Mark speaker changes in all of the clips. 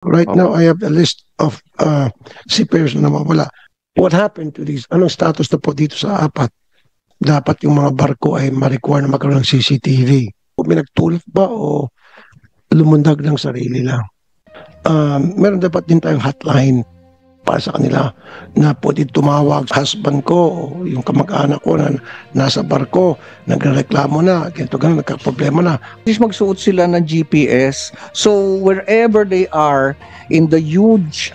Speaker 1: Right now,
Speaker 2: Opo.
Speaker 1: I have a list of seafarers na nawawala. What happened to these? Anong status na po dito sa apat? Dapat yung mga barko ay ma-require na magkaroon ng CCTV. O may nagtulak ba o lumundag ng sarili lang? Meron dapat din tayong hotline para sa kanila na pwede tumawag sa husband ko o yung kamag-anak ko na nasa barko, nagreklamo na, ganito ganun, nagka-problema na.
Speaker 3: Is magsuot sila ng GPS, so wherever they are in the huge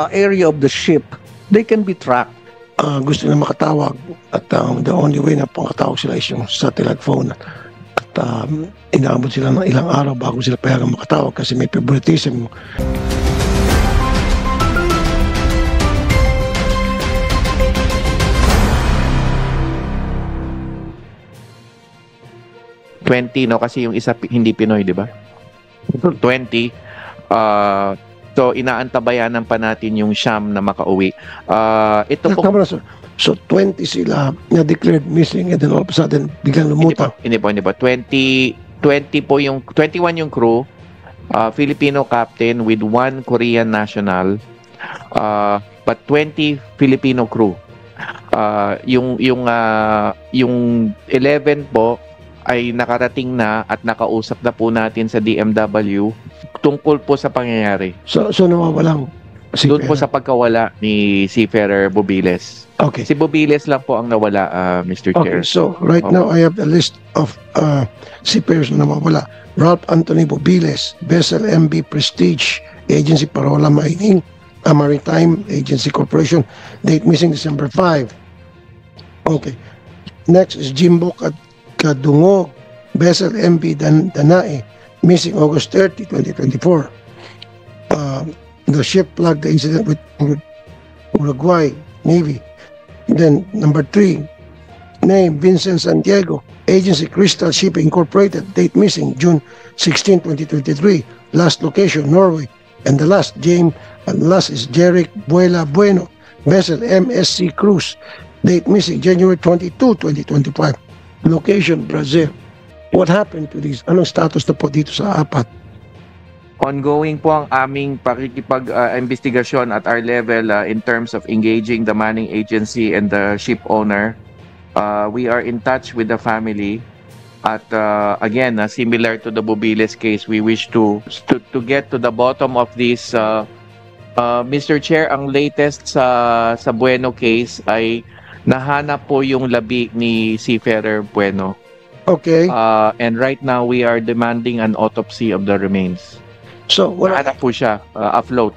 Speaker 3: area of the ship, they can be tracked.
Speaker 1: Gusto nila makatawag at the only way na pakatawag sila is yung satellite phone. At inaabot sila ng ilang araw bago sila payagang makatawag kasi may favoritism.
Speaker 2: No, kasi yung isa hindi Pinoy, di ba? 20. So inaantabayanan pa natin yung siyam na makauwi. Ito po.
Speaker 1: Tama na, sir. So 20 sila na declared missing and then all of a sudden biglang lumutang.
Speaker 2: Hindi po. 20 po yung 21 yung crew. Filipino captain with 1 Korean national. But 20 Filipino crew. Yung 11 po ay nakarating na at nakausap na po natin sa DMW tungkol po sa pangyayari.
Speaker 1: So nawawalang
Speaker 2: Doon po sa pagkawala ni Seafarer Bubiles.
Speaker 1: Okay.
Speaker 2: Si Bubiles lang po ang nawala, Mr.
Speaker 1: Okay,
Speaker 2: Chair.
Speaker 1: so right now I have a list of seafarers na nawawala. Ralph Anthony Bubiles, Vessel MB Prestige, Agency Parola Mining, Maritime Agency Corporation, date missing December 5. Okay. Next is Jimbo Kadungog, Vessel MB Danae, missing August 30, 2024. The ship flagged the incident with Uruguay Navy. Then number 3, name Vincent Santiago, Agency Crystal Shipping Incorporated, date missing June 16, 2023. Last location Norway. And the last is Jeric Buela Bueno, vessel MSC Cruz, date missing January 22, 2025. Location Brazil. What happened to these? Anong status na po dito sa apat?
Speaker 2: Ongoing po ang aming pakikipag-investigasyon at our level in terms of engaging the manning agency and the ship owner. We are in touch with the family at again, similar to the Bubiles case, we wish to get to the bottom of this. Mr. Chair, ang latest sa Bueno case ay nahanap po yung labi ni Seafarer Bueno.
Speaker 1: Okay.
Speaker 2: And right now we are demanding an autopsy of the remains.
Speaker 1: So
Speaker 2: Nahanap po siya afloat.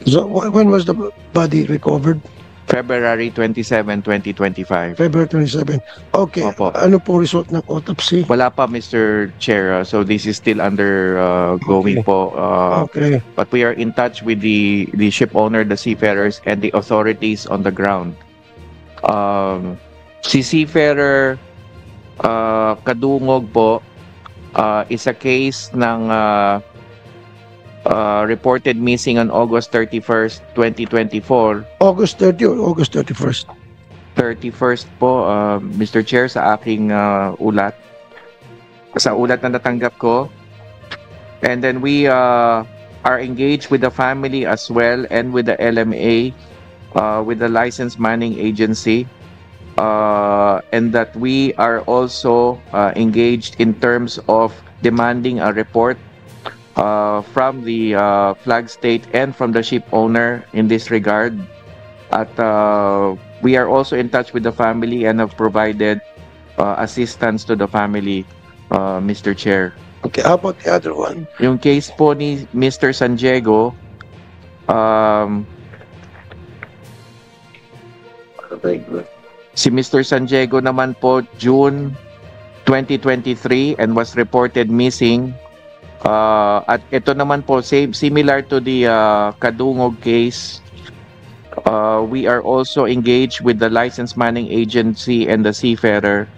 Speaker 1: So when was the body recovered?
Speaker 2: February 27, 2025.
Speaker 1: February 27. Okay.
Speaker 2: Opo.
Speaker 1: Ano pong result ng autopsy?
Speaker 2: Wala pa, Mr. Chair. So this is still under going
Speaker 1: Okay.
Speaker 2: po.
Speaker 1: Okay.
Speaker 2: But we are in touch with the ship owner, the seafarers, and the authorities on the ground. Si Seafarer Kadungog po is a case ng reported missing on August 31st, 2024.
Speaker 1: August 30 or August 31st?
Speaker 2: 31st po, Mr. Chair, sa aking ulat. Sa ulat na natanggap ko. And then we are engaged with the family as well and with the LMA, with the licensed manning agency. And that we are also engaged in terms of demanding a report from the flag state and from the ship owner in this regard. At we are also in touch with the family and have provided assistance to the family, Mr. Chair.
Speaker 1: Okay, how about the other one?
Speaker 2: Yung case po ni Mr. San Diego, si Mr. San Diego naman po June 2023 and was reported missing. At ito naman po, similar to the Kadungog case, we are also engaged with the licensed manning agency and the seafarer.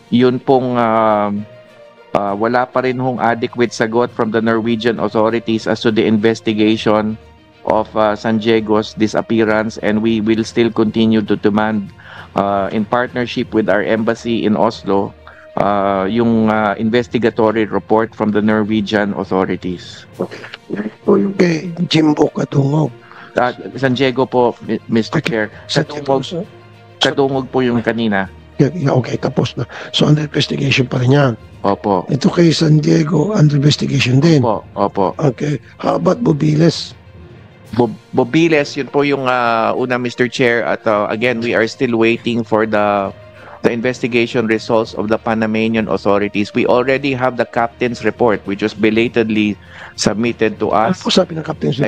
Speaker 2: Yun pong wala pa rin hong adequate sagot from the Norwegian authorities as to the investigation of San Diego's disappearance, and we will still continue to demand in partnership with our embassy in Oslo yung investigatory report from the Norwegian authorities.
Speaker 1: O yung kay Jimbo Kadungog.
Speaker 2: San Diego po, Mr. Chair.
Speaker 1: Sa
Speaker 2: Kadungog po yung kanina.
Speaker 1: Okay, tapos na. So, under investigation pa rin yan.
Speaker 2: Opo.
Speaker 1: Ito kay San Diego, under investigation din.
Speaker 2: Opo.
Speaker 1: Okay. How about Bubiles?
Speaker 2: Bobiles, yun po yung una, Mr. Chair. At again, we are still waiting for the investigation results of the Panamanian authorities. We already have the captain's report, which was belatedly submitted to
Speaker 1: Ano
Speaker 2: us.
Speaker 1: po sabi ng Captain Sir?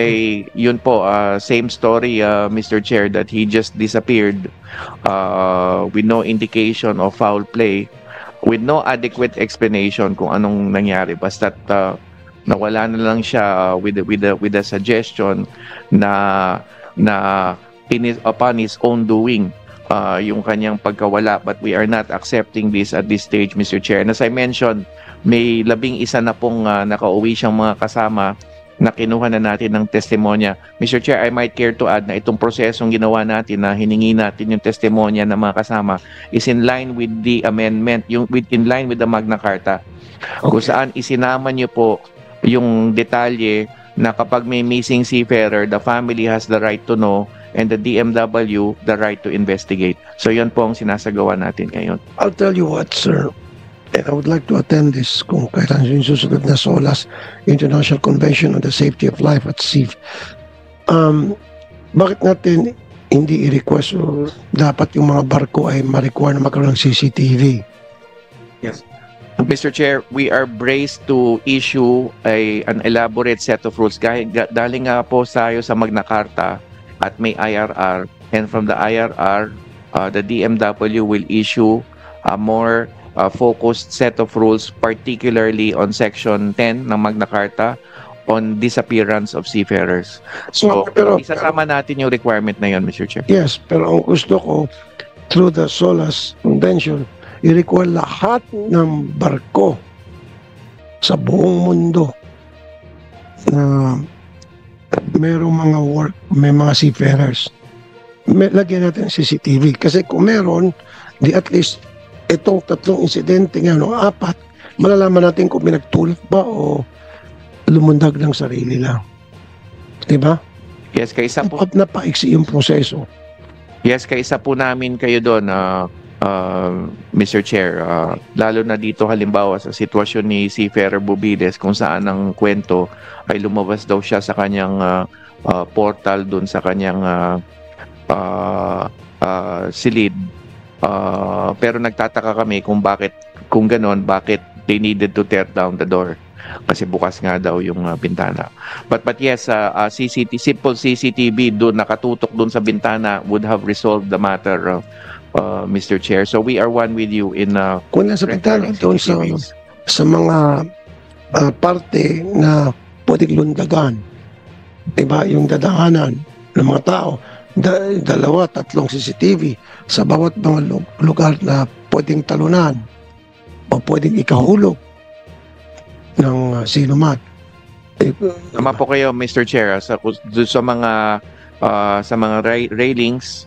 Speaker 2: Yun po, same story, Mr. Chair, that he just disappeared with no indication of foul play, with no adequate explanation kung anong nangyari. Basta't nawala na lang siya with the suggestion na upon his own doing yung kanyang pagkawala, but we are not accepting this at this stage, Mr. Chair. And as I mentioned, may 11 na pong nakauwi siyang mga kasama na kinuha na natin ng testimonya. Mr. Chair, I might care to add na itong prosesong ginawa natin na hiningi natin yung testimonya ng mga kasama is in line with the amendment, in line with the Magna Carta, kung saan isinama niyo po yung detalye na kapag may missing seafarer, the family has the right to know and the DMW the right to investigate. So yun po ang sinasagawa natin ngayon.
Speaker 1: I'll tell you what, sir. And I would like to attend this kung kailan yung susunod na SOLAS, International Convention on the Safety of Life at Sea. Bakit natin hindi i-request o dapat yung mga barko ay ma-require na magkaroon ng CCTV?
Speaker 2: Yes. Mr. Chair, we are braced to issue an elaborate set of rules. Dahil nga po tayo sa Magna Carta at may IRR, and from the IRR, the DMW will issue a more focused set of rules, particularly on Section 10 ng Magna Carta on disappearance of seafarers. So, isasama natin yung requirement na yun, Mr. Chair.
Speaker 1: Yes, pero ang gusto ko, through the SOLAS Convention, i-require lahat ng barko sa buong mundo na merong mga may mga seafarers. Lagyan natin CCTV. Kasi kung meron, di at least itong 3 insidente nga, no, 4, malalaman natin kung pinagtulak ba o lumundag ng sarili lang. Diba?
Speaker 2: Yes, kaisa po.
Speaker 1: Napaiksi yung proseso.
Speaker 2: Yes, kaisa po namin kayo doon, Mr. Chair. Lalo na dito halimbawa sa sitwasyon ni Seafarer Bubiles kung saan ang kwento ay lumabas daw siya sa kanyang portal doon sa kanyang silid. Pero nagtataka kami kung ganon, bakit they needed to tear down the door. Kasi bukas nga daw yung bintana. But yes, simple CCTV doon nakatutok doon sa bintana would have resolved the matter, Mr. Chair. So we are one with you in
Speaker 1: kung nasa bintana doon sa mga parte na pwedeng lundagan, diba, yung dadahanan ng mga tao, 2, 3 CCTV sa bawat mga lugar na pwedeng talunan o pwedeng ikahulog ng sino man.
Speaker 2: Tama po kayo, Mr. Chair, sa mga railings,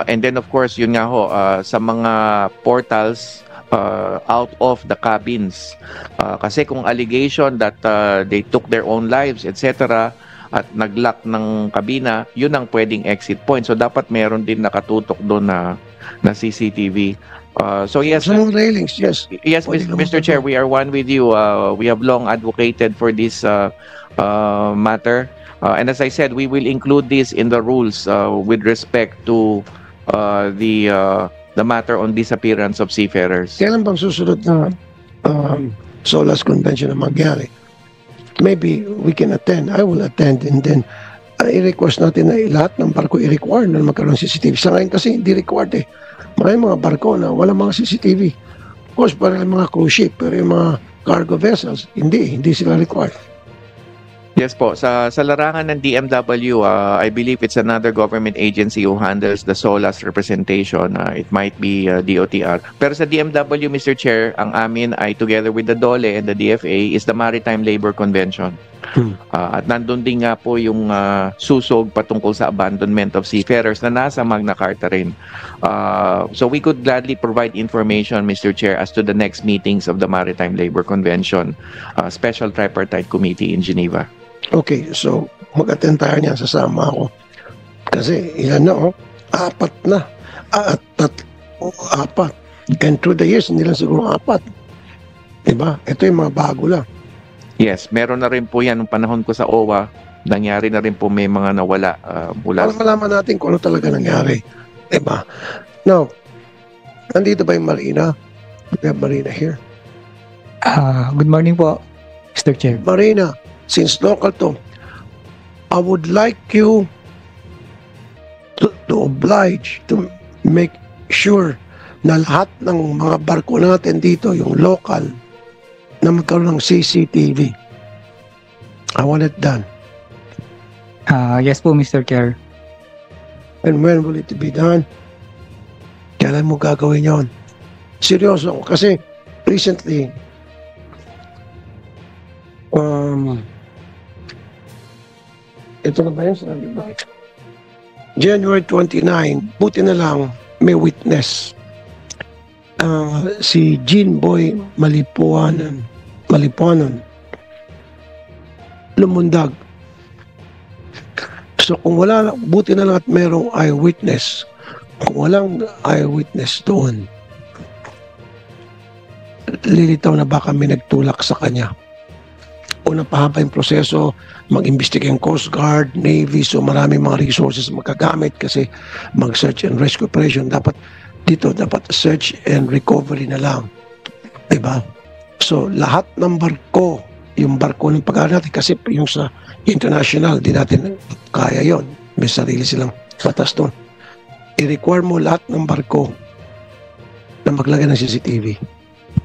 Speaker 2: and then of course yun nga ho, sa mga portals out of the cabins, kasi kung allegation that they took their own lives, etc., at nag-lock ng kabina, yun ang pwedeng exit point. So dapat meron din nakatutok doon na CCTV. So yes,
Speaker 1: Some railings, yes.
Speaker 2: Yes, Mr. Chair, we are one with you. We have long advocated for this matter. And as I said, we will include this in the rules with respect to the matter on disappearance of seafarers.
Speaker 1: Kailan bang susunod na SOLAS Convention na magyari? Maybe we can attend. I will attend, and then i-request natin na lahat ng barko i-require na magkaroon ng CCTV. Sa ngayon kasi hindi required eh. Maraming mga barko na wala mga CCTV. Of course, para mga cruise ship, pero yung mga cargo vessels, hindi sila required.
Speaker 2: Yes po, sa larangan ng DMW, I believe it's another government agency who handles the SOLAS representation. It might be DOTR. Pero sa DMW, Mr. Chair, ang amin ay together with the DOLE and the DFA is the Maritime Labor Convention. At nandun din nga po yung susog patungkol sa abandonment of seafarers na nasa Magna Carta rin. So we could gladly provide information, Mr. Chair, as to the next meetings of the Maritime Labor Convention Special Tripartite Committee in Geneva.
Speaker 1: Okay, so mag-attend tayo niyan, sasama ako. Kasi ilan na, 4 na. Apat. And through the years, hindi lang siguro 4. Diba? Ito yung mga bago lang.
Speaker 2: Yes, meron na rin po yan nung panahon ko sa OWA. Nangyari na rin po may mga nawala mula.
Speaker 1: Para malaman natin kung ano talaga nangyari. Diba? Now, nandito ba yung Marina? We have Marina here.
Speaker 4: Good morning po, Mr. Chair.
Speaker 1: Marina, since local to, I would like you to oblige to make sure na lahat ng mga barko natin dito, yung local, na magkaroon ng CCTV. I want it done.
Speaker 4: Yes po, Mr. Chair.
Speaker 1: And when will it be done? Kailan mo gagawin yon? Seryoso ako. Kasi recently, ito na ba yun? Sabi ba? January 29, buti na lang may witness. Si Jean Boy Malipuanan, lumundag. So kung wala, buti na lang at merong eyewitness. Kung walang eyewitness doon, lilitaw na baka may nagtulak sa kanya. Una pahaba yung proseso, mag-imbestiga yung Coast Guard, Navy, so maraming mga resources magagamit kasi mag-search and rescue operation. Dapat search and recovery na lang. Diba? So lahat ng barko, yung barko ng pag-aaral natin, kasi yung sa international, di natin kaya yon. May sarili silang batas doon. I-require mo lahat ng barko na maglagay ng CCTV.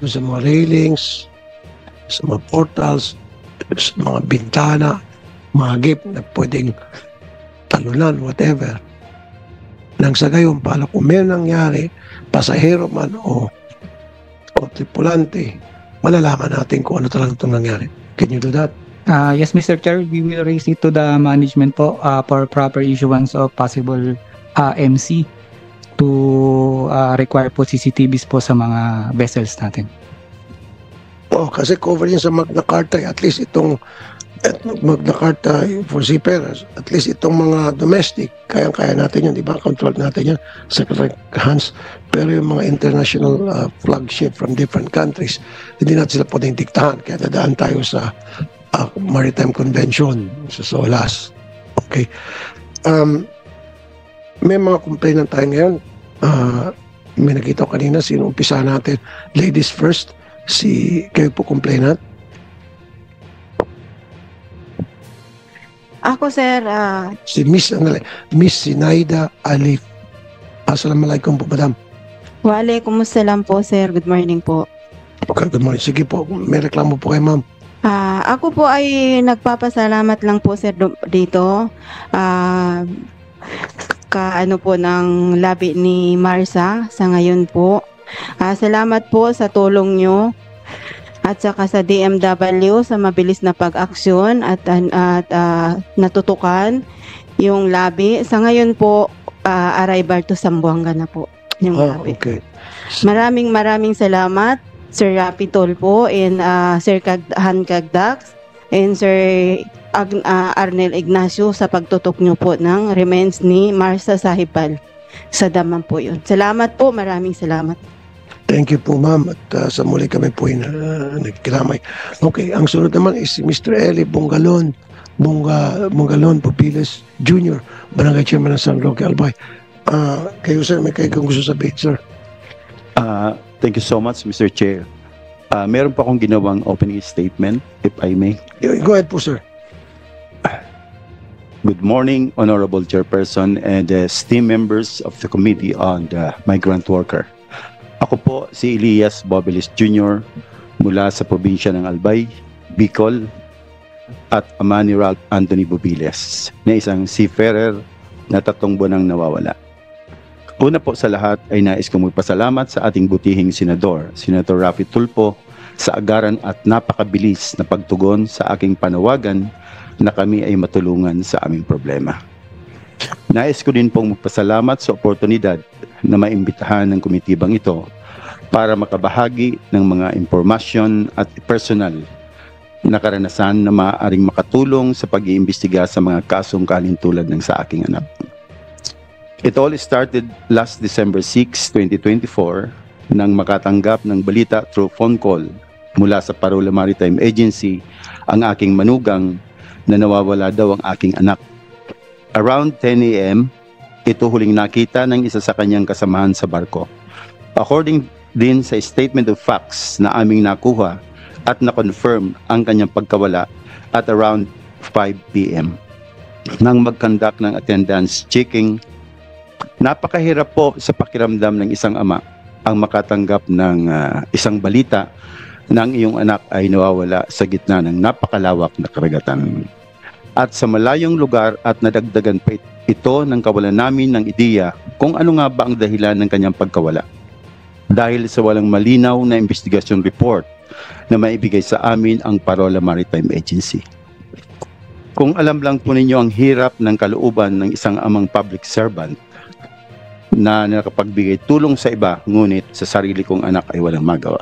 Speaker 1: Sa mga railings, sa mga portals, sa mga bintana, mga gate na pwedeng talunan, whatever. Nang sa gayon, paano kung may nangyari, pasahero man o tripulante, malalaman natin kung ano talaga itong nangyari. Can you do that?
Speaker 4: Yes, Mr. Chair, we will raise it to the management po for proper issuance of possible MC to require po CCTVs po sa mga vessels natin.
Speaker 1: Kasi cover yun sa Magna Carta. At least itong Magna Carta for seafarers, at least itong mga domestic, kayang-kaya natin yun, di ba? Control natin yun, Secretary Hans. Pero yung mga international flagship from different countries, hindi natin sila pwedeng diktahan. Kaya dadaan tayo sa Maritime Convention, sa SOLAS. Okay. May mga complainant tayo ngayon. May nakita ko kanina, sino umpisa natin? Ladies first. Kayo po complainant?
Speaker 5: Ako, sir,
Speaker 1: Si Miss Sinaida Alif. Assalamualaikum po, madam.
Speaker 5: Waalaikumsalam po, sir. Good morning po.
Speaker 1: Okay, good morning. Sige po, may reklamo po kayo, ma'am.
Speaker 5: Ako po ay nagpapasalamat lang po, sir, dito. Kaano po ng labi ni Marsa sa ngayon po. Salamat po sa tulong nyo at saka sa DMW sa mabilis na pag-aksyon at natutukan yung labi. Sa ngayon po, arrival to Zamboanga na po yung labi.
Speaker 1: Okay.
Speaker 5: Maraming salamat, Sir Rapi Tolpo and Sir Han Cagdax and Sir Arnel Ignacio sa pagtutok nyo po ng remains ni Marsa Sahibal. Sa daman po yun. Salamat po, maraming salamat.
Speaker 1: Thank you po, ma'am. At sa muli kami po nagkilamay. Okay, ang sunod naman is si Mr. Eli Bongalon Pupiles Jr., Barangay Chairman ng San Roque, Albay. Kayo, sir, may kayo kung gusto sabihin, sir.
Speaker 6: Thank you so much, Mr. Chair. Meron pa akong ginawang opening statement, if I may.
Speaker 1: Go ahead po, sir.
Speaker 6: Good morning, Honorable Chairperson and esteemed members of the Committee on the Migrant Worker. Ako po si Elias Bobelis Jr. mula sa probinsya ng Albay, Bicol, at ama ni Ralph Anthony Bobiles na isang seafarer na 3 buwanang nawawala. Una po sa lahat ay nais kong magpasalamat sa ating butihing senador, Senator Rafi Tulfo, sa agaran at napakabilis na pagtugon sa aking panawagan na kami ay matulungan sa aming problema. Nais ko din pong magpasalamat sa oportunidad na maimbitahan ng komitibang ito para makabahagi ng mga impormasyon at personal na karanasan na maaaring makatulong sa pag-iimbestiga sa mga kasong kalintulad ng sa aking anak. It all started last December 6, 2024 nang makatanggap ng balita through phone call mula sa Parola Maritime Agency ang aking manugang na nawawala daw ang aking anak. Around 10 a.m., ito huling nakita ng isa sa kanyang kasamahan sa barko. According din sa statement of facts na aming nakuha at na-confirm ang kanyang pagkawala at around 5 p.m. Nang mag-conduct ng attendance checking, napakahirap po sa pakiramdam ng isang ama ang makatanggap ng isang balita na ang iyong anak ay nawawala sa gitna ng napakalawak na karagatan. At sa malayong lugar at nadagdagan pa ito ng kawalan namin ng ideya kung ano nga ba ang dahilan ng kanyang pagkawala. Dahil sa walang malinaw na investigation report na maibigay sa amin ang Parola Maritime Agency. Kung alam lang po ninyo ang hirap ng kalooban ng isang amang public servant na nakapagbigay tulong sa iba ngunit sa sarili kong anak ay walang magawa.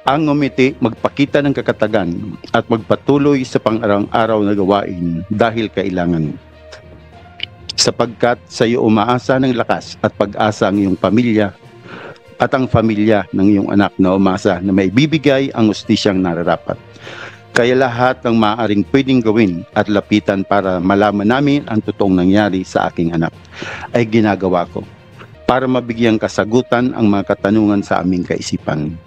Speaker 6: Ang ngumiti, magpakita ng kakatagan at magpatuloy sa pang-araw-araw na gawain dahil kailangan. Sapagkat sa iyo umaasa ng lakas at pag-asa ang iyong pamilya at ang pamilya ng iyong anak na umasa na may bibigay ang ustisyang nararapat. Kaya lahat ng maaaring pwedeng gawin at lapitan para malaman namin ang totoong nangyari sa aking anak ay ginagawa ko para mabigyang kasagutan ang mga katanungan sa aming kaisipan.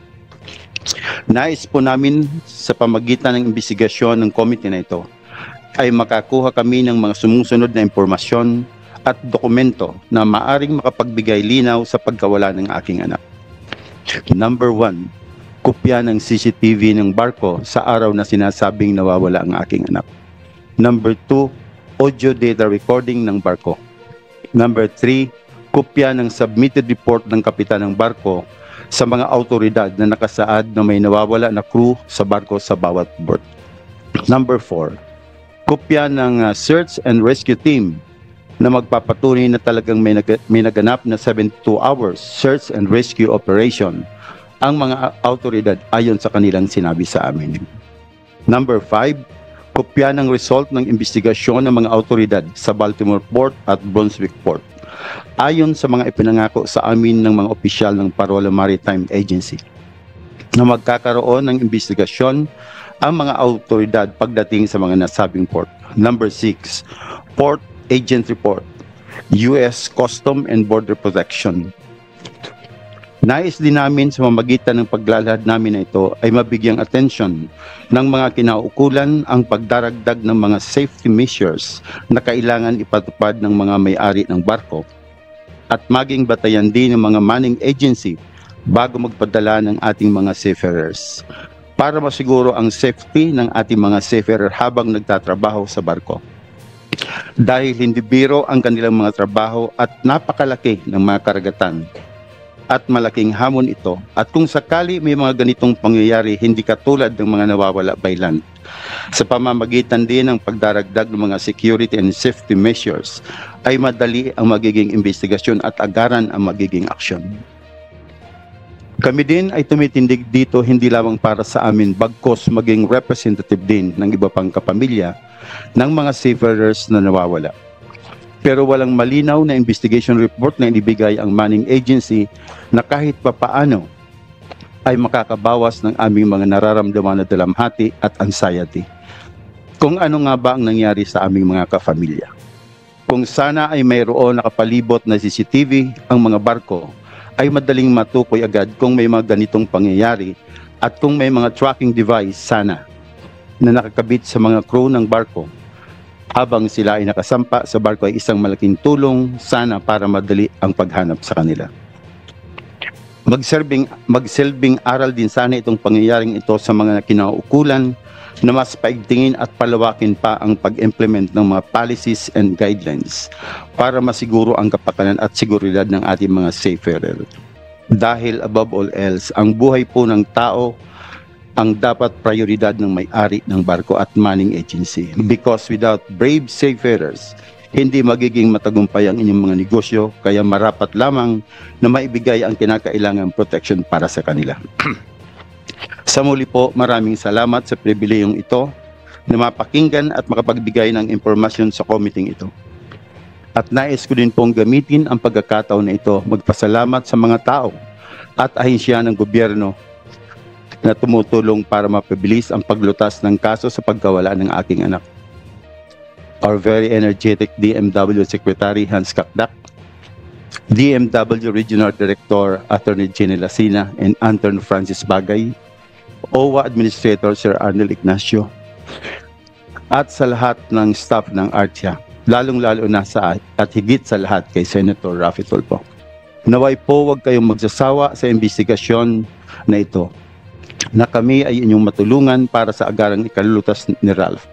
Speaker 6: Nais po namin sa pamagitan ng imbestigasyon ng komite na ito ay makakuha kami ng mga sumusunod na impormasyon at dokumento na maaring makapagbigay linaw sa pagkawala ng aking anak. Number 1, kopya ng CCTV ng barko sa araw na sinasabing nawawala ang aking anak. Number 2, audio data recording ng barko. Number 3, kopya ng submitted report ng kapitan ng barko sa mga autoridad na nakasaad na may nawawala na crew sa barko sa bawat port. Number 4, kopya ng search and rescue team na magpapatunay na talagang may naganap na 72 hours search and rescue operation ang mga autoridad ayon sa kanilang sinabi sa amin. Number 5, kopya ng result ng investigasyon ng mga autoridad sa Baltimore Port at Brunswick Port ayon sa mga ipinangako sa amin ng mga opisyal ng Parola Maritime Agency na magkakaroon ng investigasyon ang mga autoridad pagdating sa mga nasabing port. Number 6, Port Agent Report, U.S. Custom and Border Protection. Nais din namin sa mamagitan ng paglalahad namin na ito ay mabigyang atensyon ng mga kinaukulan ang pagdaragdag ng mga safety measures na kailangan ipatupad ng mga may-ari ng barko at maging batayan din ng mga manning agency bago magpadala ng ating mga seafarers para masiguro ang safety ng ating mga seafarer habang nagtatrabaho sa barko. Dahil hindi biro ang kanilang mga trabaho at napakalaki ng mga karagatan at malaking hamon ito, at kung sakali may mga ganitong pangyayari hindi katulad ng mga nawawala by land, sa pamamagitan din ng pagdaragdag ng mga security and safety measures ay madali ang magiging investigasyon at agaran ang magiging aksyon. Kami din ay tumitindig dito hindi lamang para sa amin bagkos maging representative din ng iba pang kapamilya ng mga seafarers na nawawala. Pero walang malinaw na investigation report na inibigay ang manning agency na kahit papaano ay makakabawas ng aming mga nararamdaman na dalamhati at anxiety. Kung ano nga ba ang nangyari sa aming mga kafamilya. Kung sana ay mayroon nakapalibot na CCTV ang mga barko, ay madaling matukoy agad kung may mga ganitong pangyayari at kung may mga tracking device sana na nakakabit sa mga crew ng barko. Habang sila ay nakasampa sa barko ay isang malaking tulong sana para madali ang paghanap sa kanila. Magsilbing aral din sana itong pangyayaring ito sa mga kinaukulan na mas paigtingin at palawakin pa ang pag-implement ng mga policies and guidelines para masiguro ang kapakanan at seguridad ng ating mga seafarer. Dahil above all else, ang buhay po ng tao ang dapat prioridad ng may-ari ng barko at manning agency. Because without brave seafarers, hindi magiging matagumpay ang inyong mga negosyo, kaya marapat lamang na maibigay ang kinakailangang protection para sa kanila. Sa muli po, maraming salamat sa pribilehiyong ito na mapakinggan at makapagbigay ng impormasyon sa committee ito. At nais ko din pong gamitin ang pagkakataon na ito magpasalamat sa mga tao at ahensya ng gobyerno na tumutulong para mapabilis ang paglutas ng kaso sa pagkawala ng aking anak. Our very energetic DMW Secretary Hans Kakdak, DMW Regional Director Attorney Jenny Lasina and Antony Francis Bagay, OWA Administrator Sir Arnel Ignacio, at sa lahat ng staff ng ARTIA, lalong-lalo na at higit sa lahat kay Senator Raffy Tulfo. Naway po huwag kayong magsasawa sa investigasyon na ito, na kami ay inyong matulungan para sa agarang ikalulutas ni Ralph.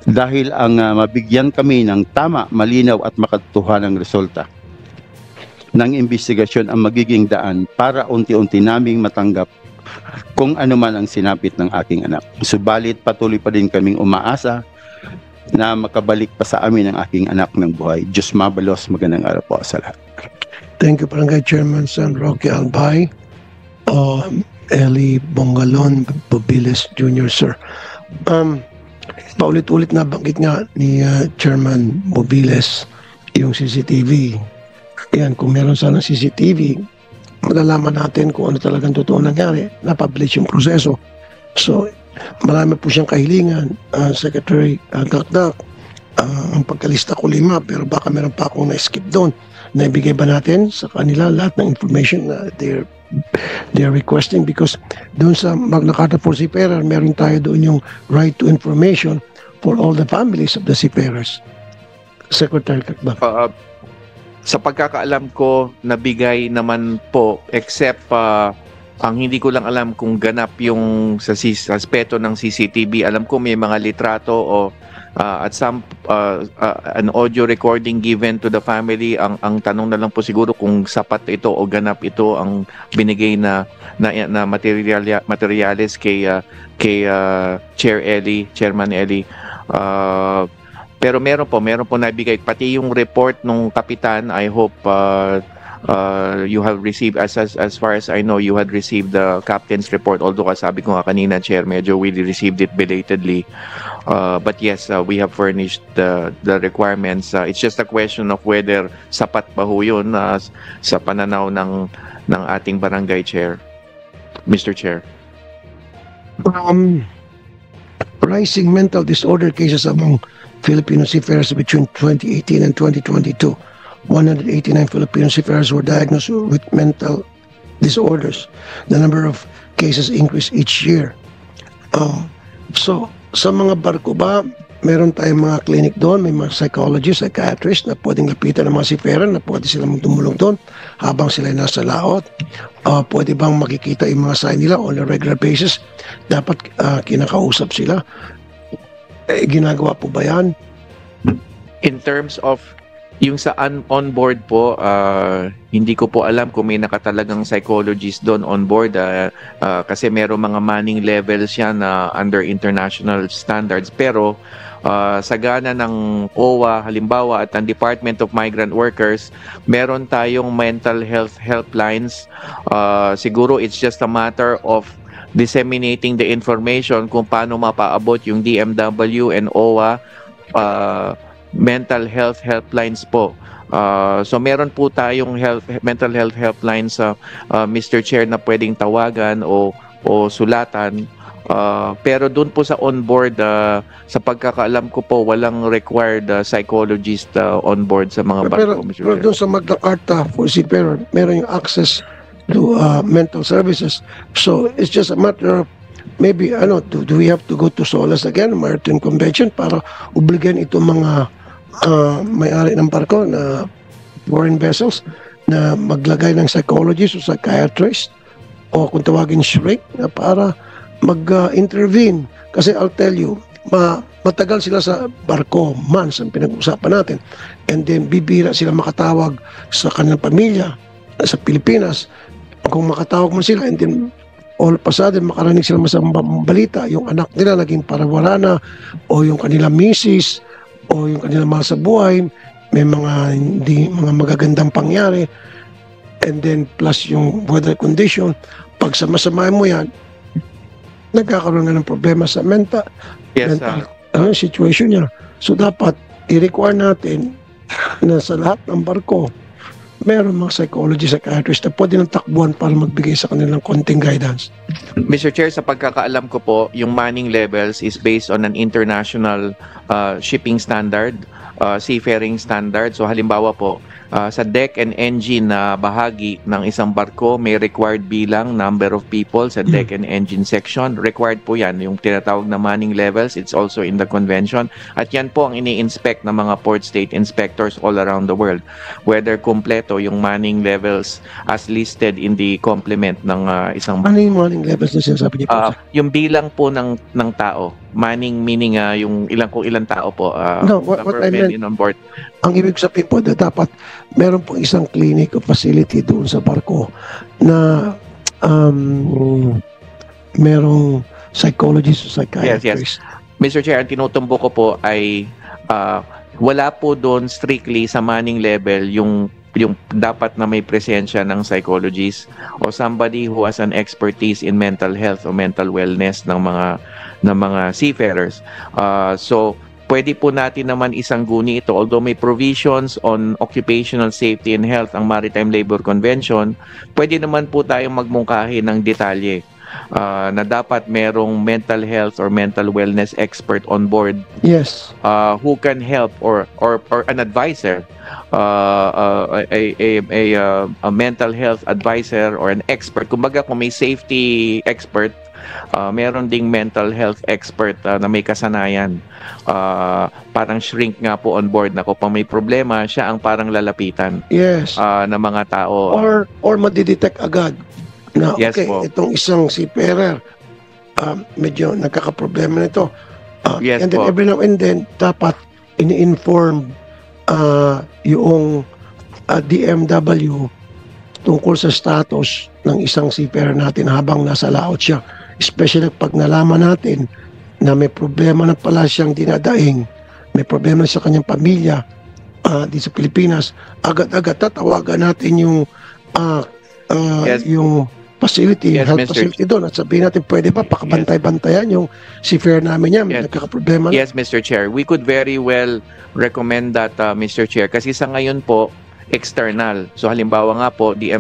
Speaker 6: Dahil ang mabigyan kami ng tama, malinaw at makatotohanang resulta ng investigasyon ang magiging daan para unti-unti naming matanggap kung ano man ang sinapit ng aking anak. Subalit patuloy pa din kaming umaasa na makabalik pa sa amin ang aking anak ng buhay. Diyos mabalos, magandang araw po sa lahat.
Speaker 1: Thank you, Barangay Chairman San Roque Albay. Eli Bongalon Bobiles Jr., sir. Paulit-ulit na banggit nga ni Chairman Bobiles yung CCTV. Yan, kung meron sana CCTV, malalaman natin kung ano talagang totoo nangyari. Napublish yung proseso. So, marami po siyang kahilingan. Secretary Kakdak, ang pagkalista ko 5, pero baka meron pa akong na-skip doon. Naibigay ba natin sa kanila lahat ng information na they're requesting, because doon sa Magna Carta for Seafarer, meron tayo doon yung right to information for all the families of the seafarers. Secretary Kakdak.
Speaker 2: Sa pagkakaalam ko, nabigay naman po, except ang hindi ko lang alam kung ganap yung sa aspeto ng CCTV. Alam ko may mga litrato o at some an audio recording given to the family. Ang tanong na lang po siguro kung sapat ito o ganap ito ang binigay na materials kay Chairman Eli. Pero meron po nabigay pati yung report nung kapitan. I hope you have received, as far as I know, you had received the captain's report, although sabi ko nga kanina, Chair, medyo we received it belatedly. But yes, we have furnished the requirements. It's just a question of whether sapat ba ho yun sa pananaw ng ating barangay chair, Mr. Chair.
Speaker 1: Rising mental disorder cases among Filipino seafarers between 2018 and 2022. 189 Filipino seafarers were diagnosed with mental disorders. The number of cases increased each year. So, sa mga barko ba, meron tayong mga clinic doon, may mga psychologists, psychiatrists na pwedeng lapitan ng mga seafarer, na pwede silang tumulong doon habang sila nasa laot. Pwede bang makikita yung mga sign nila on a regular basis? Dapat kinakausap sila. Ginagawa po ba yan?
Speaker 2: In terms of yung sa on-board po, hindi ko po alam kung may nakatalagang psychologist doon on board kasi meron mga manning levels yan under international standards. Pero sa gana ng OWA, halimbawa, at ang Department of Migrant Workers, meron tayong mental health helplines. Siguro it's just a matter of disseminating the information kung paano mapaabot yung DMW and OWA mental health helplines po. So meron po tayong mental health helplines Mr. Chair na pwedeng tawagan o sulatan. Pero doon po sa onboard, sa pagkakaalam ko po, walang required psychologist onboard sa mga barko, Mr. Chair.
Speaker 1: Pero doon sa Magna Carta for Seafarer, meron yung access to mental services. So it's just a matter of maybe, do we have to go to SOLAS again, Maritime Convention, para obligan itong mga may-ari ng barko na foreign vessels na maglagay ng psychologist o psychiatrist o kung tawagin shrink na para mag-intervene. Kasi I'll tell you, matagal sila sa barko, months ang pinag-usapan natin, and then bibira sila makatawag sa kanilang pamilya sa Pilipinas. kung makatawag mo sila and then all of a sudden makarinig sila masamang balita, yung anak nila naging parawala na, o yung kanilang misis, o yung kanilang mahal sa buhay, may mga magagandang pangyari, and then plus yung weather condition, pag samasamahin mo yan, nagkakaroon nga ng problema sa mental situation niya. So dapat i-require natin na sa lahat ng barko, meron mga psychologist, psychiatrist na pwede ng takbuhan para magbigay sa kanilang konting guidance.
Speaker 2: Mr. Chair, sa pagkakaalam ko po, yung manning levels is based on an international shipping standard, seafaring standard. So halimbawa po, sa deck and engine na bahagi ng isang barko, may required bilang, number of people sa deck and engine section. Required po yan, yung tinatawag na manning levels. It's also in the convention. At yan po ang ini-inspect ng mga port state inspectors all around the world. Whether kompleto yung manning levels as listed in the complement ng isang barko.
Speaker 1: Ano yung manning levels na sinasabi niyo po?
Speaker 2: Yung bilang po ng tao. Manning meaning yung ilang tao po.
Speaker 1: No, what I meant,
Speaker 2: on board.
Speaker 1: ang ibig sabihin po na dapat meron pong isang clinic o facility doon sa barko na merong psychologist o psychiatrist.
Speaker 2: Yes. Mr. Chair, ang tinutumbo ko po ay wala po doon strictly sa manning level yung dapat na may presensya ng psychologist o somebody who has an expertise in mental health o mental wellness ng mga seafarers. So pwede po natin naman isangguni ito, although may provisions on occupational safety and health ang Maritime Labor Convention, pwede naman po tayong magmungkahi ng detalye na dapat merong mental health or mental wellness expert on board.
Speaker 1: Yes.
Speaker 2: Who can help or an advisor, a mental health advisor or an expert. Kumbaga kung may safety expert, meron ding mental health expert na may kasanayan. Parang shrink nga po on board na kung may problema, siya ang parang lalapitan.
Speaker 1: Yes.
Speaker 2: ng mga tao.
Speaker 1: Or madidetect agad na
Speaker 2: Yes
Speaker 1: okay,
Speaker 2: po.
Speaker 1: itong isang seafarer medyo nagkakaproblema nito.
Speaker 2: Yes
Speaker 1: and then
Speaker 2: po.
Speaker 1: every now and then dapat ini-inform yung DMW tungkol sa status ng isang seafarer natin habang nasa laot siya. Especially pag nalaman natin na may problema na pala siyang dinadaing, may problema sa kanyang pamilya di sa Pilipinas, agad-agad tatawagan natin yung
Speaker 2: Yes.
Speaker 1: yung facility,
Speaker 2: Yes,
Speaker 1: health
Speaker 2: Mr.
Speaker 1: facility doon at sabihin natin pwede ba pakabantay-bantayan yung seafarer namin niya, may
Speaker 2: Yes.
Speaker 1: nagkakaproblema na.
Speaker 2: Yes, Mr. Chair. We could very well recommend that, Mr. Chair. Kasi sa ngayon po, external. So halimbawa nga po, the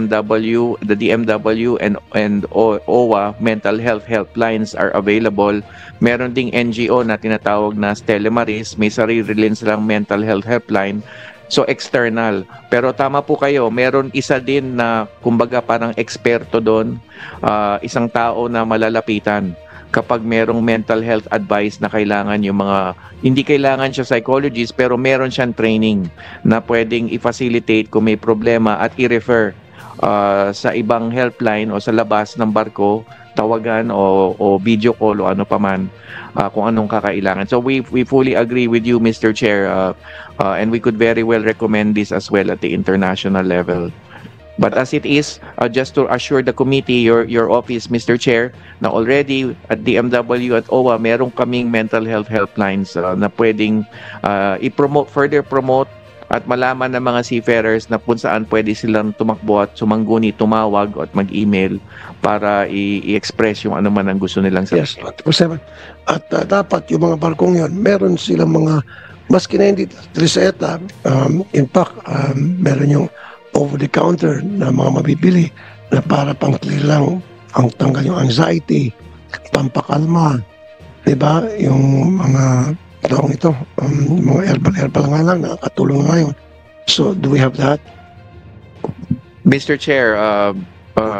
Speaker 2: DMW and OWA mental health helplines are available. Meron ding NGO na tinatawag na Stella Maris. May sarili rin silang mental health helpline. So external. Pero tama po kayo, meron isa din na kumbaga parang eksperto doon, isang tao na malalapitan kapag merong mental health advice na kailangan yung mga, hindi kailangan siya psychologist pero meron siyang training na pwedeng i-facilitate kung may problema at i-refer sa ibang helpline o sa labas ng barko, tawagan o video call o ano paman kung anong kakailangan. So we fully agree with you, Mr. Chair, and we could very well recommend this as well at the international level. But as it is, just to assure the committee, your office, Mr. Chair, na already at DMW at OWA, merong kaming mental health helplines na pwedeng further promote at malaman ng mga seafarers na kung saan pwede silang tumakbo at sumangguni, tumawag at mag-email para i-express yung ano man ang gusto nilang sabihin.
Speaker 1: Yes, 24/7. At dapat yung mga barkong yon, meron silang mga, maski na hindi reseta, in fact, meron yung over-the-counter na mga mabibili na para pang-clear lang ang tanggal yung anxiety, pampakalma, di ba? Yung mga tawag ito, mga herbal nga lang, nakakatulong ngayon. So, do we have that?
Speaker 2: Mr. Chair,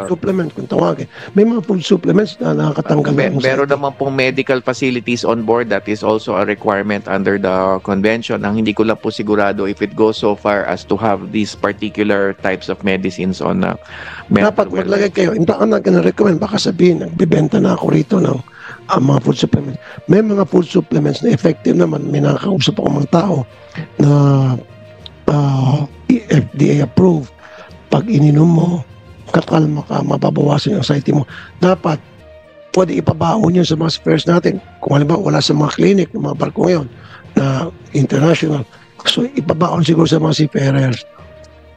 Speaker 1: Supplement kung tawagin. May mga food supplements na nakakatanggal ng
Speaker 2: meron naman pong medical facilities on board. That is also a requirement under the convention. Ang hindi ko lang po sigurado if it goes so far as to have these particular types of medicines on mental
Speaker 1: Dapat
Speaker 2: wellness.
Speaker 1: maglagay kayo. Hindi ako nag-recommend. Baka sabihin, nagbibenta na ako rito ng mga food supplements. May mga food supplements na effective naman. May nakakausap ako mga tao na FDA approved. Pag ininom mo, kakalma ka, mababawasan yung anxiety mo. Dapat, pwede ipabaon yun sa mga seafarers natin. Kung halimbawa wala sa mga clinic, ng mga barko ngayon, na international. So, ipabaon siguro sa mga seafarers.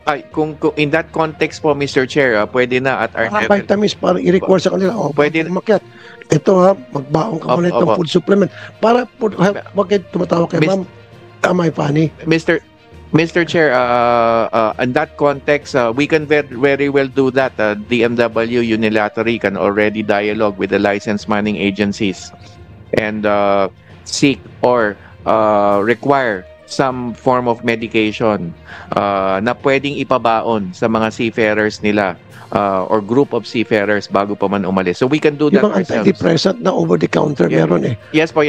Speaker 2: Ay, kung in that context po, Mr. Chair, pwede na at our
Speaker 1: Mga
Speaker 2: level.
Speaker 1: vitamins para i-require sa kanila. O,
Speaker 2: Pwede-
Speaker 1: pwede umakyat. Ito ha, magbaon ka muna itong
Speaker 2: Opo.
Speaker 1: food supplement. Para, wag kayo tumatawag kay
Speaker 2: Miss-
Speaker 1: ma'am. Am I funny?
Speaker 2: Mr. Chair, in that context, we can very well do that. DMW unilaterally can already dialogue with the licensed mining agencies and seek or require some form of medication na pwedeng ipabaon sa mga seafarers nila or group of seafarers bago pa man umalis. So we can do that
Speaker 1: Yung mga
Speaker 2: ourselves.
Speaker 1: antidepressant na over-the-counter
Speaker 2: Yeah.
Speaker 1: meron eh.
Speaker 2: Yes po.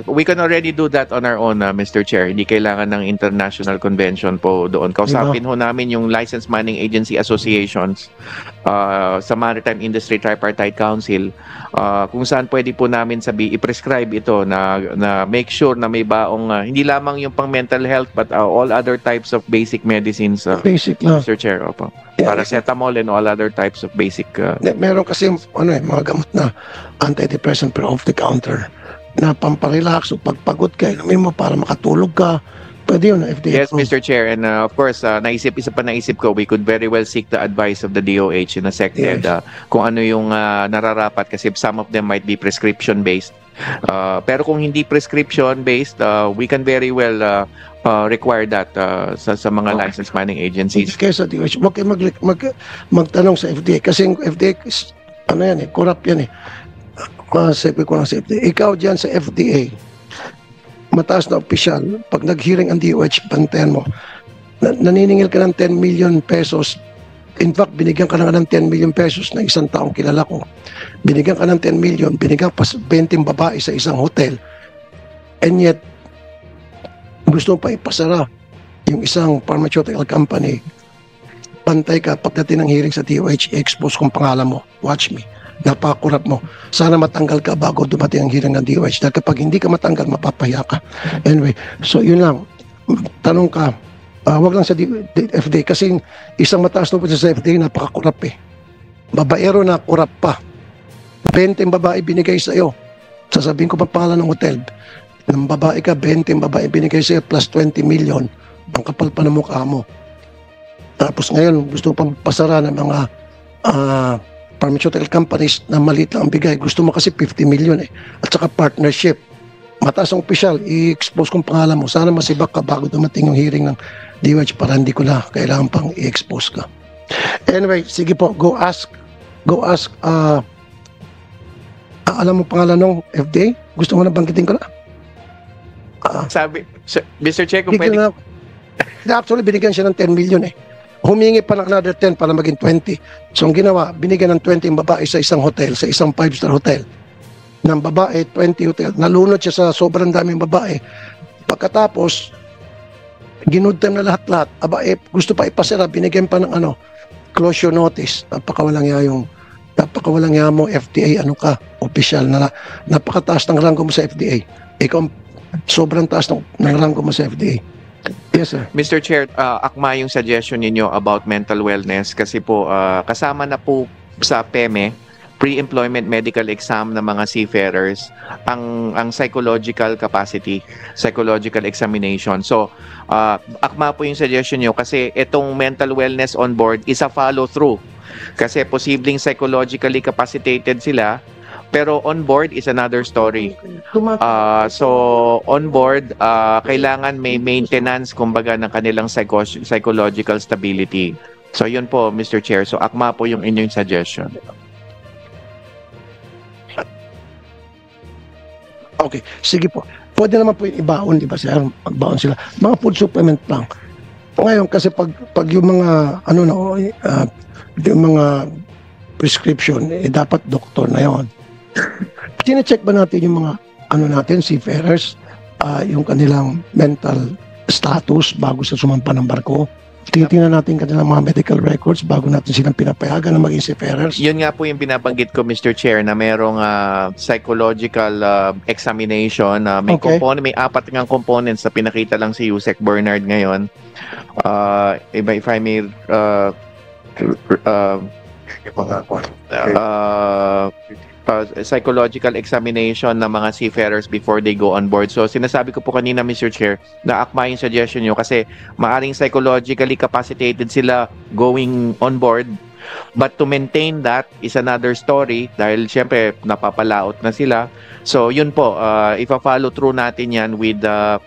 Speaker 2: We can already do that on our own, Mr. Chair. Hindi kailangan ng international convention po doon. Kausapin ho namin yung Licensed Mining Agency Associations sa Maritime Industry Tripartite Council kung saan pwede po namin i-prescribe ito na make sure na may baong hindi lamang yung pang mental health but all other types of basic medicines,
Speaker 1: Basic lang.
Speaker 2: Mr. Chair. Opo.
Speaker 1: Yeah.
Speaker 2: Paracetamol and all other types of basic
Speaker 1: Meron kasi mga gamot na antidepressant pero off the counter na pamparelax o pagpagod ka, inumin mo para makatulog ka. Pwede yun, FDA.
Speaker 2: Yes, Mr. Chair. And of course, isa pa naisip ko, we could very well seek the advice of the DOH in a SecEd kung ano yung nararapat kasi some of them might be prescription-based. Pero kung hindi prescription-based, we can very well require that sa mga licensed mining agencies.
Speaker 1: Kaya sa DOH, huwag kayo magtanong sa FDA kasi yung FDA, corrupt yan eh. Sabi ko lang sa FDA, ikaw dyan sa FDA, mataas na opisyal, pag nag-hearing ang DOH, bantayan mo, naniningil ka ng 10 million pesos. In fact, binigyan ka na ng 10 million pesos na isang taong kilala ko. Binigyan ka ng 10 million, binigyan pa 20 babae sa isang hotel. And yet, gusto mo pa ipasara yung isang pharmaceutical company. Pantay ka, pagdating ng hearing sa DOH, expose kong pangalan mo. Watch me. Napakurap mo. Sana matanggal ka bago dumating ang hearing ng DOH. Dahil kapag hindi ka matanggal, mapapahiya ka. Anyway, so yun lang. Tanong ka, wag lang sa FDA kasi isang mataas na po sa FDA, napakakurap eh. Babaero na kurap pa. 20 babae binigay sa iyo. Sasabihin ko pa pangalan ng hotel. Ng babae ka, 20 babae binigay sa iyo plus 20 million. Ang kapal pa ng mukha mo. Tapos ngayon, gusto mo pang pasara ng mga pharmaceutical companies na maliit lang ang bigay. Gusto mo kasi 50 million eh. At saka partnership. Mataas ang opisyal, i-expose kong pangalan mo. Sana masibak ka bago dumating yung hearing ng DOH para hindi ko na kailangan pang i-expose ka. Anyway, sige po, go ask. Alam mo pangalan ng FDA? Gusto mo na banggitin ko na?
Speaker 2: Sabi, Mr. Chair, kung pwede.
Speaker 1: Actually, binigyan siya ng 10 million eh. Humingi pa ng another 10 para maging 20. So, ang ginawa, binigyan ng 20 yung babae sa isang hotel, sa isang 5-star hotel. Ng babae, 20 hotel. Nalunod siya sa sobrang daming babae. Pagkatapos, ginood time na lahat-lahat. Gusto pa ipasara, binigyan pa ng closure notice. Napakawalang ya mo, FDA, official na napakataas ng ranggo mo sa FDA. Ikaw, sobrang taas ng ranggo mo sa FDA. Yes, sir.
Speaker 2: Mr. Chair, akma yung suggestion ninyo about mental wellness kasi po kasama na po sa PEME, pre-employment medical exam ng mga seafarers, ang psychological capacity, psychological examination. So, akma po yung suggestion nyo kasi itong mental wellness on board is a follow-through. Kasi posibleng psychologically capacitated sila, pero on board is another story. So on board, kailangan may maintenance kumbaga ng kanilang psychological stability. So yun po, Mr. Chair. So akma po yung inyong suggestion.
Speaker 1: Okay, sige po. Pwede naman po yung ibaon, di ba sir? Magbaon sila. Mga food supplement lang. Ngayon kasi pag yung mga yung mga prescription, dapat doktor na yon. Sine-check ba natin yung mga seafarers, yung kanilang mental status bago sa sumampa ng barko? Tingnan natin kanilang mga medical records bago natin silang pinapayagan na maging seafarers.
Speaker 2: Yun nga po yung binabanggit ko, Mr. Chair, na merong psychological examination. May apat ngang components na pinakita lang si Yusek Bernard ngayon. If I may
Speaker 1: Yung mga
Speaker 2: psychological examination ng mga seafarers before they go on board. So sinasabi ko po kanina, Mr. Chair, na akma yung suggestion nyo kasi maaring psychologically capacitated sila going on board. But to maintain that is another story dahil syempre napapalaot na sila. So yun po, ipa-follow through natin yan with the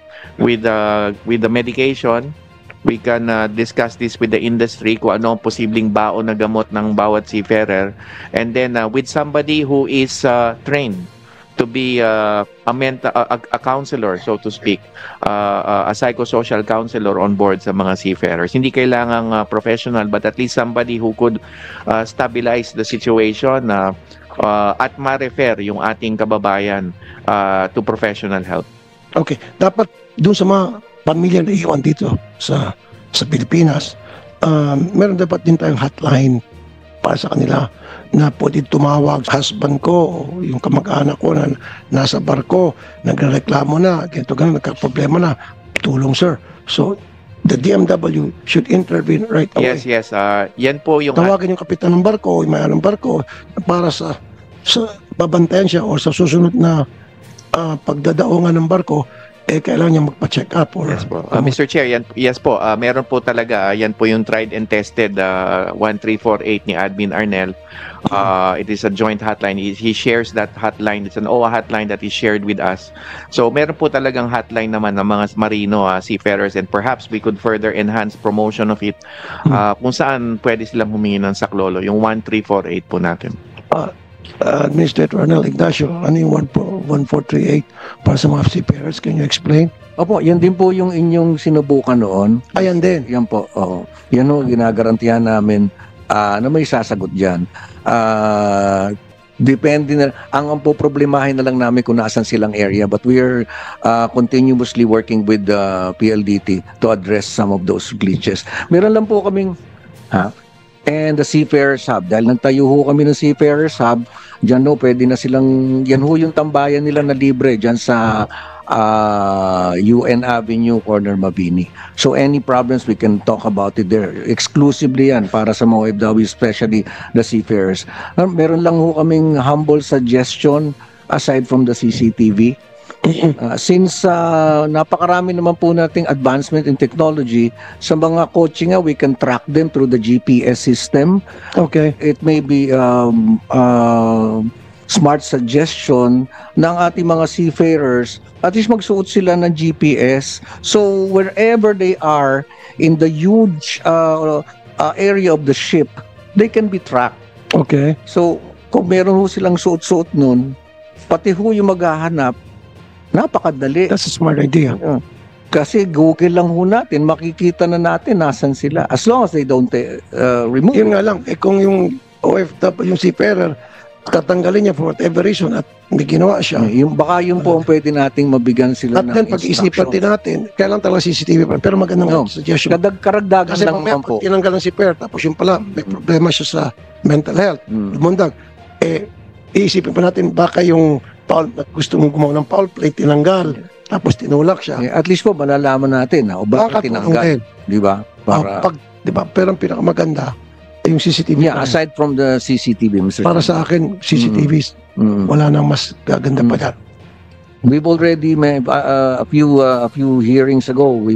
Speaker 2: medication. We can discuss this with the industry kung ano ang posibleng baon na gamot ng bawat seafarer. And then with somebody who is trained to be a counselor, so to speak, a psychosocial counselor on board sa mga seafarers. Hindi kailangang professional, but at least somebody who could stabilize the situation at ma-refer yung ating kababayan to professional help.
Speaker 1: Okay, dapat doon sa mga pamilya na iwan dito sa Pilipinas, meron dapat din tayong hotline para sa kanila na pwede tumawag. Husband ko, yung kamag-anak ko na nasa barko, nagreklamo na, ganito ganun, nagka-problema na, tulong sir. So, the DMW should intervene right away.
Speaker 2: Yes. Yan po yung...
Speaker 1: Tawagan yung kapitan ng barko, yung may-ari ng barko, para sa babantayan siya o sa susunod na pagdadaungan ng barko, kailangan niya magpa-check up. Or,
Speaker 2: yes po. Mr. Chair, yes po, meron po talaga, yan po yung tried and tested 1348 ni Admin Arnel. It is a joint hotline. He shares that hotline. It's an OWA hotline that is shared with us. So meron po talagang hotline naman ng mga marino, seafarers, and perhaps we could further enhance promotion of it kung saan pwede silang humingi ng saklolo, yung 1348 po natin.
Speaker 1: Administrator Arnel Ignacio, ano yung 1438 para sa mga seafarers? Can you explain?
Speaker 3: Opo, yan din po yung inyong sinubukan noon.
Speaker 1: Ayan din.
Speaker 3: Yan po, oo. Yan o, ginagarantihan namin na may sasagot dyan. Depende na, ang po problemahin na lang namin kung naasan silang area, but we are continuously working with the PLDT to address some of those glitches. Meron lang po kaming, and the Seafarers Hub. Dahil nagtayo ho kami ng Seafarers Hub, dyan ho, pwede na silang, yan ho yung tambayan nila na libre dyan sa UN Avenue, Corner Mabini. So any problems, we can talk about it there. Exclusively yan para sa mga OFW, especially the seafarers. Meron lang ho kaming humble suggestion aside from the CCTV. Since napakarami naman po nating advancement in technology, sa mga kotse nga, we can track them through the GPS system.
Speaker 1: Okay.
Speaker 3: It may be smart suggestion ng ating mga seafarers, at least magsuot sila ng GPS. So wherever they are in the huge area of the ship, they can be tracked.
Speaker 1: Okay.
Speaker 3: So kung meron ho silang suot-suot nun, pati ho yung maghahanap, napakadali.
Speaker 1: That's a smart idea.
Speaker 3: Kasi Google lang ho natin, makikita na natin nasan sila. As long as they don't remove
Speaker 1: Yun nga lang, kung yung OFW, yung seafarer, tatanggalin niya for whatever reason at hindi ginawa siya.
Speaker 3: Baka yun po ang pwede nating mabigyan sila
Speaker 1: At
Speaker 3: ng
Speaker 1: then, pag-isipan din natin, kailan talaga CCTV pa. Pero magandang suggestion.
Speaker 3: Karagdagan
Speaker 1: Kasi
Speaker 3: lang
Speaker 1: mamaya,
Speaker 3: naman po.
Speaker 1: pag tinanggal ng seafarer, tapos yung pala, may problema siya sa mental health, lumundag, iisipin pa natin, baka yung gusto mong gumawa ng foul play, tinanggal, tapos tinulak siya.
Speaker 3: At least po, malalaman natin o bakit tinanggal. Di ba? Para...
Speaker 1: di ba? Pero ang pinakamaganda, yung CCTV.
Speaker 3: Yeah, aside from the CCTV, Mr.
Speaker 1: Para sa akin, CCTVs, wala nang mas gaganda pa yan.
Speaker 3: We've already, a few hearings ago, we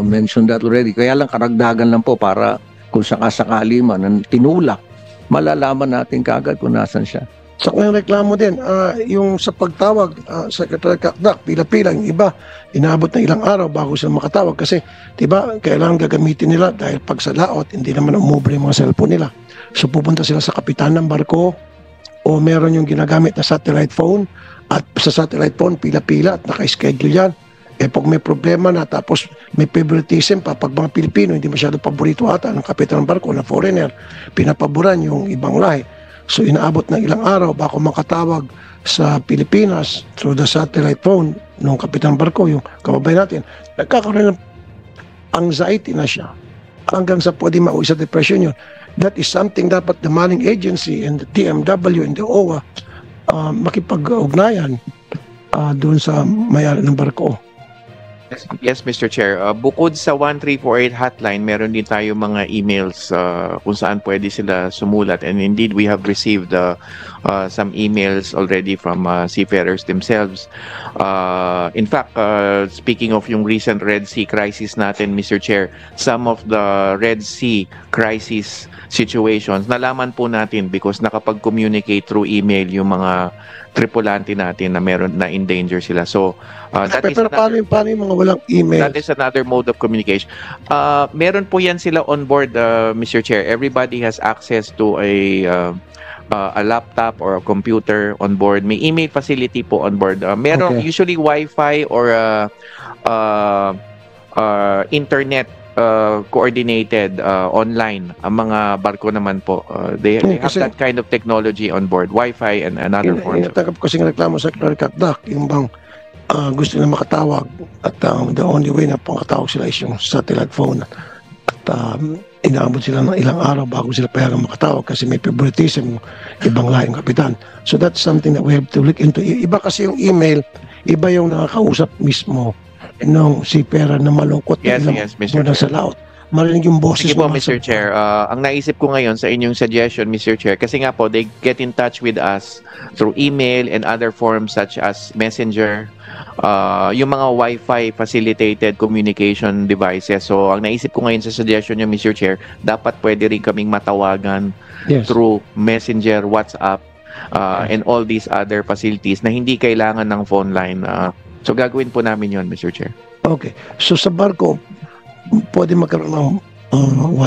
Speaker 3: mentioned that already. Kaya lang, karagdagan lang po para kung sakasakali man, tinulak, malalaman natin kagad kung nasan siya.
Speaker 1: Sa kanyang reklamo din, yung sa pagtawag, Secretary Kakdak, pila-pila, yung iba, inaabot na ilang araw bago sila makatawag kasi, diba, kailangan gagamitin nila dahil pag sa laot, hindi naman umubre yung mga cellphone nila. So pupunta sila sa kapitan ng barko o meron yung ginagamit na satellite phone at sa satellite phone, pila-pila at naka-schedule yan. Pag may problema na tapos may favoritism pa, pag mga Pilipino, hindi masyado paborito ata ng kapitan ng barko na foreigner, pinapaboran yung ibang lahi. So inaabot ng ilang araw bako makatawag sa Pilipinas through the satellite phone ng kapitan barko, yung kababayan natin. Nagkakaroon ng anxiety na siya hanggang sa pwede mauwi sa depression yun. That is something dapat the manning agency and the DMW and the OWA makipag-ugnayan doon sa may-ari ng barko.
Speaker 2: Yes, Mr. Chair. Bukod sa 1348 hotline, meron din tayo mga emails kung saan pwede sila sumulat. And indeed, we have received some emails already from seafarers themselves. In fact, speaking of yung recent Red Sea crisis natin, Mr. Chair, some of the Red Sea crisis situations, nalaman po natin because nakapag-communicate through email yung mga tripulante natin na meron na in danger sila. So, that is
Speaker 1: Pero paano yung mga walang email?
Speaker 2: that is another mode of communication. Meron po yan sila on board, Mr. Chair. Everybody has access to a laptop or a computer on board. May email facility po on board. Meron
Speaker 1: Okay.
Speaker 2: usually Wi-Fi or internet coordinated online. Ang mga barko naman po, they have
Speaker 1: Kasi-
Speaker 2: that kind of technology on board. Wi-Fi and another forms.
Speaker 1: Inatanggap ko kasing reklamo sa Secretary Kakdak, yung bang gusto na makatawag at the only way na pakatawag sila is yung satellite phone. At inaabot sila ng ilang araw bago sila payagang makatawag kasi may favoritism yung ibang lahing kapitan. So that's something that we have to look into. Iba kasi yung email, iba yung nakakausap mismo ng seafarer na malungkot na
Speaker 2: Yes,
Speaker 1: ilang
Speaker 2: yes, Mr.
Speaker 1: buwan sa laut. Marinig yung boses
Speaker 2: Sige po,
Speaker 1: ng
Speaker 2: Mr. Chair. Ang naisip ko ngayon sa inyong suggestion, Mr. Chair, kasi nga po, they get in touch with us through email and other forms such as Messenger, yung mga Wi-Fi facilitated communication devices. So, ang naisip ko ngayon sa suggestion niyo, Mr. Chair, dapat pwede rin kaming matawagan
Speaker 1: Yes.
Speaker 2: through Messenger, WhatsApp, and all these other facilities na hindi kailangan ng phone line. So, gagawin po namin yon, Mr. Chair.
Speaker 1: Okay. So sa barko, pwede magkaroon ng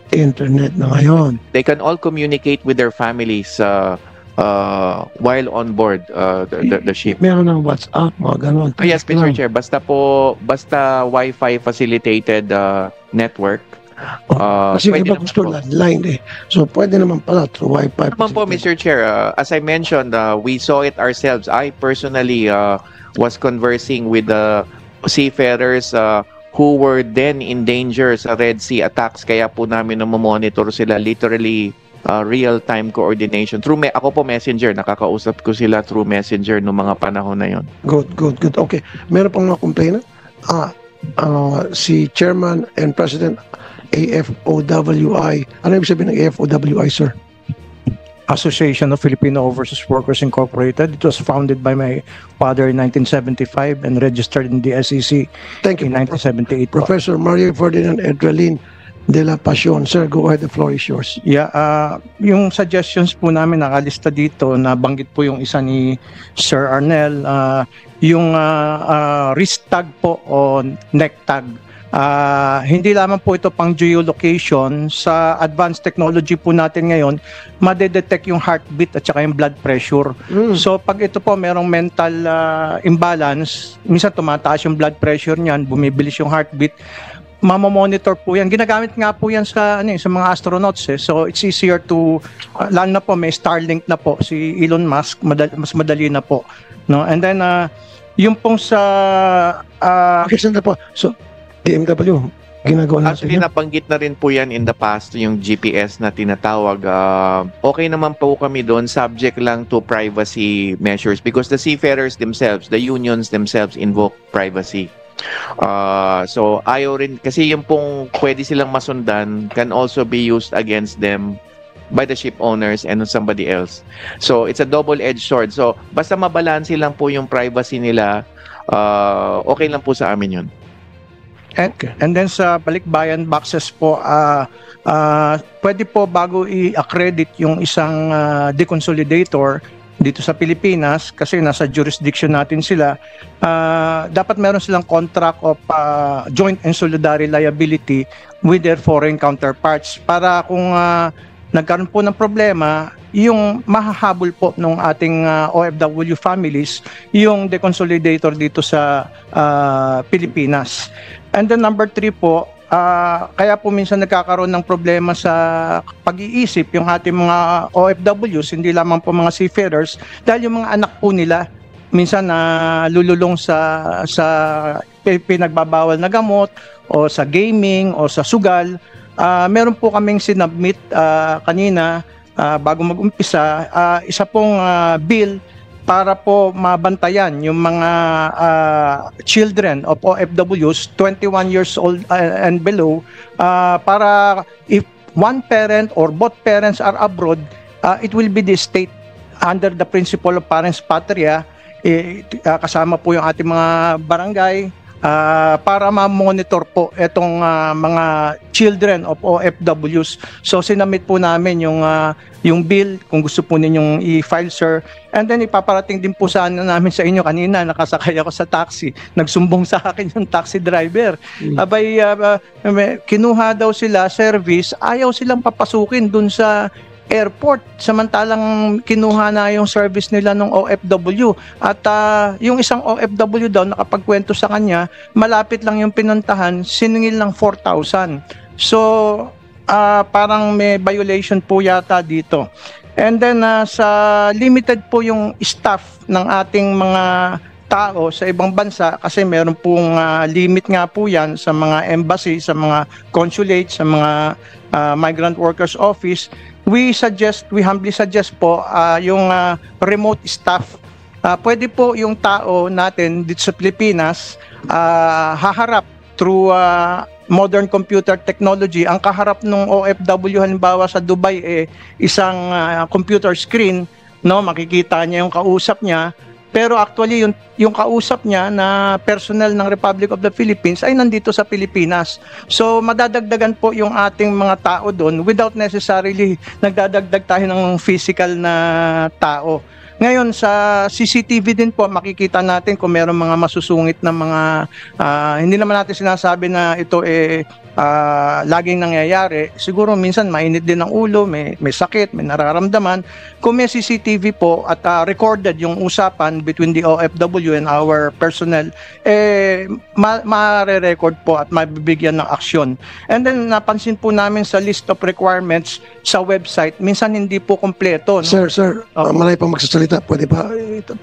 Speaker 1: internet na ngayon.
Speaker 2: They can all communicate with their families while on board the ship.
Speaker 1: Meron ng WhatsApp, mga ganon.
Speaker 2: Yes, Mr. Chair, basta Wi-Fi facilitated network.
Speaker 1: Kasi yung
Speaker 2: pwede
Speaker 1: iba
Speaker 2: naman
Speaker 1: gusto
Speaker 2: po.
Speaker 1: landline eh. So pwede naman pala through Wi-Fi.
Speaker 2: Naman po, Mr. Chair, as I mentioned, we saw it ourselves. I personally was conversing with the seafarers who were then in danger sa Red Sea attacks. Kaya po namin monitor sila literally real-time coordination. Ako po Messenger, nakakausap ko sila through Messenger noong mga panahon na yon.
Speaker 1: Good. Okay. Meron pang mga complainant? Si Chairman and President AFOWI. Ano ibig sabihin ng AFOWI, sir?
Speaker 7: Association of Filipino Overseas Workers Incorporated. It was founded by my father in 1975 and registered in the SEC
Speaker 1: Thank you.
Speaker 7: in 1978. po.
Speaker 1: Professor Mario Ferdinand Edralin de la Pasión. Sir, go ahead. The floor is yours.
Speaker 7: Yeah, yung suggestions po namin nakalista dito, nabanggit po yung isa ni Sir Arnel, yung wrist tag po o neck tag. Hindi lamang po ito pang geolocation. Sa advanced technology po natin ngayon, madedetect yung heartbeat at saka yung blood pressure. So pag ito po merong mental imbalance, minsan tumataas yung blood pressure niyan, bumibilis yung heartbeat, mamamonitor po yan. Ginagamit nga po yan sa mga astronauts eh. So it's easier to, lalo na po may Starlink na po si Elon Musk, mas madali na po. No? And then yung pong sa
Speaker 1: Okay, sandali po. So, DMW, ginagawa natin
Speaker 2: Actually,
Speaker 1: yun.
Speaker 2: nabanggit na rin po yan in the past, yung GPS na tinatawag. Okay naman po kami doon, subject lang to privacy measures because the seafarers themselves, the unions themselves invoke privacy. So, ayaw rin, kasi yung pong pwede silang masundan can also be used against them by the ship owners and somebody else. So, it's a double-edged sword. So, basta mabalansi lang po yung privacy nila, okay lang po sa amin yun.
Speaker 7: And then sa balikbayan boxes po, pwede po bago i-accredit yung isang deconsolidator dito sa Pilipinas, kasi nasa jurisdiction natin sila, dapat meron silang contract of joint and solidary liability with their foreign counterparts para kung nagkaroon po ng problema, yung mahahabol po ng ating OFW families, yung deconsolidator dito sa Pilipinas. And then number 3 po, kaya po minsan nagkakaroon ng problema sa pag-iisip yung ating mga OFWs, hindi lamang po mga seafarers, dahil yung mga anak po nila minsan lululong sa pinagbabawal na gamot o sa gaming o sa sugal. Meron po kaming sinubmit kanina bago mag-umpisa, isa pong bill para po mabantayan yung mga children of OFWs 21 years old and below, para if one parent or both parents are abroad, it will be the state under the principle of parens patria, kasama po yung ating mga barangay, para ma-monitor po itong mga children of OFWs. So sinamit po namin yung bill, kung gusto po ninyong i-file, sir. And then ipaparating din po sana namin sa inyo. Kanina nakasakay ako sa taxi, nagsumbong sa akin yung taxi driver. Abay, kinuha daw sila service, ayaw silang papasukin dun sa airport, samantalang kinuha na yung service nila ng OFW. At yung isang OFW daw nakapagkwento sa kanya, malapit lang yung pinuntahan, siningil ng 4,000. So parang may violation po yata dito. And then sa limited po yung staff ng ating mga tao sa ibang bansa, kasi meron pong limit nga po yan sa mga embassy, sa mga consulate, sa mga migrant workers office. We humbly suggest po yung remote staff. Pwede po yung tao natin dito sa Pilipinas haharap through modern computer technology. Ang kaharap ng OFW halimbawa sa Dubai isang computer screen, no, makikita niya yung kausap niya. Pero actually yung kausap niya na personnel ng Republic of the Philippines ay nandito sa Pilipinas. So madadagdagan po yung ating mga tao doon without necessarily nagdadagdag tayo ng physical na tao. Ngayon sa CCTV din po makikita natin kung meron mga masusungit na mga hindi naman natin sinasabi na ito laging nangyayari. Siguro minsan mainit din ang ulo, may sakit, may nararamdaman. Kung may CCTV po at recorded yung usapan between the OFW and our personnel, ma-record po at mabibigyan ng aksyon. And then napansin po namin sa list of requirements sa website, minsan hindi po kompleto. No?
Speaker 1: Sir, malay pa magsasalita. Pwede ba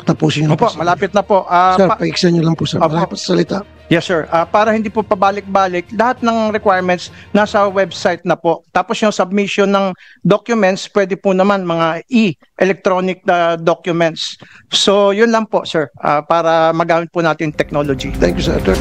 Speaker 1: tapusin nyo?
Speaker 7: Opo, malapit na po.
Speaker 1: Sir, paiksan nyo lang po, sir. Malay pa sasalita.
Speaker 7: Yes, sir. Para hindi po pabalik-balik, lahat ng requirements nasa website na po. Tapos yung submission ng documents, pwede po naman mga electronic documents. So, yun lang po, sir, para magamit po natin technology.
Speaker 1: Thank you, Senator.